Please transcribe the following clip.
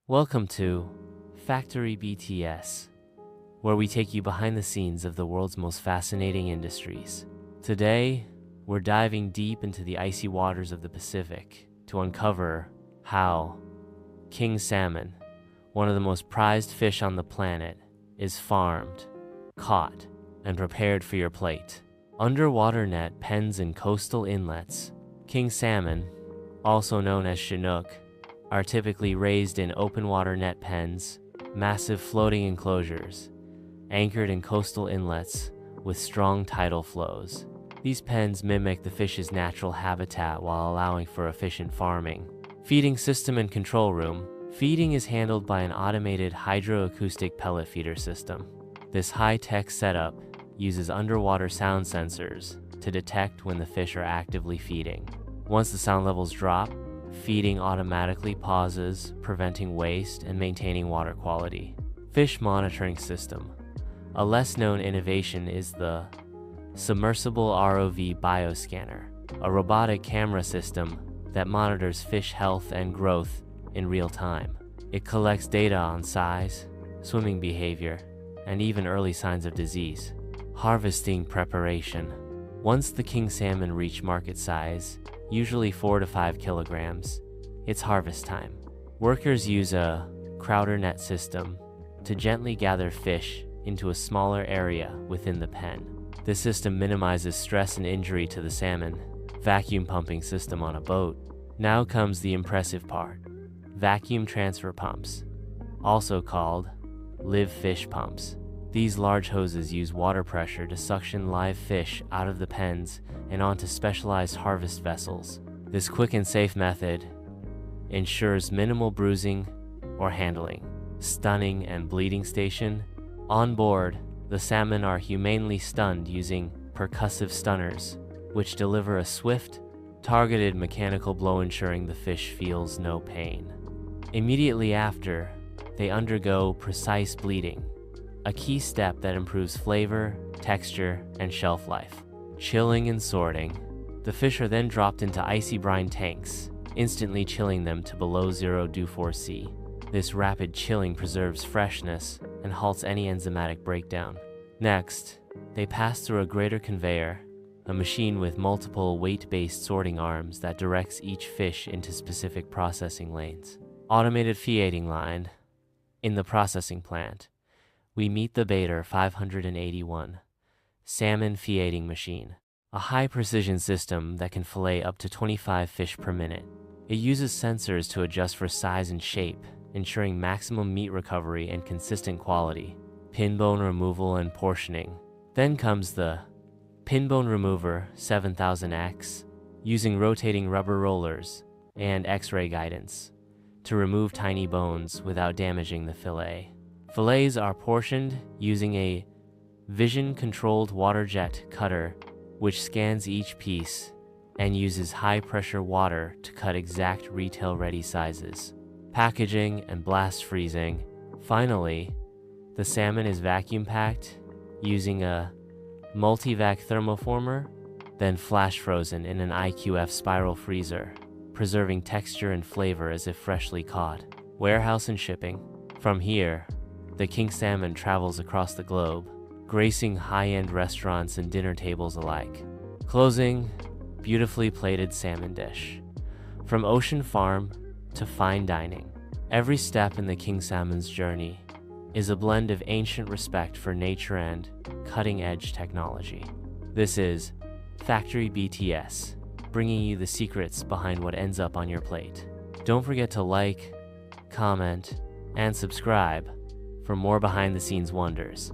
Welcome to Factory BTS, where we take you behind the scenes of the world's most fascinating industries. Today, we're diving deep into the icy waters of the Pacific to uncover how king salmon, one of the most prized fish on the planet, is farmed, caught, and prepared for your plate. Underwater net pens and coastal inlets, king salmon, also known as Chinook, are typically raised in open water net pens, massive floating enclosures, anchored in coastal inlets with strong tidal flows. These pens mimic the fish's natural habitat while allowing for efficient farming. Feeding system and control room. Feeding is handled by an automated hydroacoustic pellet feeder system. This high-tech setup uses underwater sound sensors to detect when the fish are actively feeding. Once the sound levels drop, feeding automatically pauses, preventing waste and maintaining water quality. Fish monitoring system. A less-known innovation is the submersible ROV bioscanner, a robotic camera system that monitors fish health and growth in real time. It collects data on size, swimming behavior, and even early signs of disease. Harvesting preparation. Once the king salmon reach market size, usually 4 to 5 kilograms, it's harvest time. Workers use a crowder net system to gently gather fish into a smaller area within the pen. This system minimizes stress and injury to the salmon. Vacuum pumping system on a boat. Now comes the impressive part. Vacuum transfer pumps, also called live fish pumps. These large hoses use water pressure to suction live fish out of the pens and onto specialized harvest vessels. This quick and safe method ensures minimal bruising or handling. Stunning and bleeding station. On board, the salmon are humanely stunned using percussive stunners, which deliver a swift, targeted mechanical blow ensuring the fish feels no pain. Immediately after, they undergo precise bleeding, a key step that improves flavor, texture, and shelf life. Chilling and sorting. The fish are then dropped into icy brine tanks, instantly chilling them to below 0 degrees C. This rapid chilling preserves freshness and halts any enzymatic breakdown. Next, they pass through a grater conveyor, a machine with multiple weight-based sorting arms that directs each fish into specific processing lanes. Automated feeding line. In the processing plant, we meet the Bader 581 salmon feeding machine, a high-precision system that can fillet up to 25 fish per minute. It uses sensors to adjust for size and shape, ensuring maximum meat recovery and consistent quality. Pinbone removal and portioning. Then comes the Pinbone Remover 7000X, using rotating rubber rollers and X-ray guidance to remove tiny bones without damaging the fillet. Fillets are portioned using a vision-controlled water jet cutter, which scans each piece and uses high-pressure water to cut exact retail-ready sizes. Packaging and blast freezing. Finally, the salmon is vacuum-packed using a multi-vac thermoformer, then flash-frozen in an IQF spiral freezer, preserving texture and flavor as if freshly caught. Warehouse and shipping. From here, the king salmon travels across the globe, gracing high-end restaurants and dinner tables alike. Closing, beautifully plated salmon dish. From ocean farm to fine dining, every step in the king salmon's journey is a blend of ancient respect for nature and cutting-edge technology. This is Factory BTS, bringing you the secrets behind what ends up on your plate. Don't forget to like, comment, and subscribe for more behind-the-scenes wonders.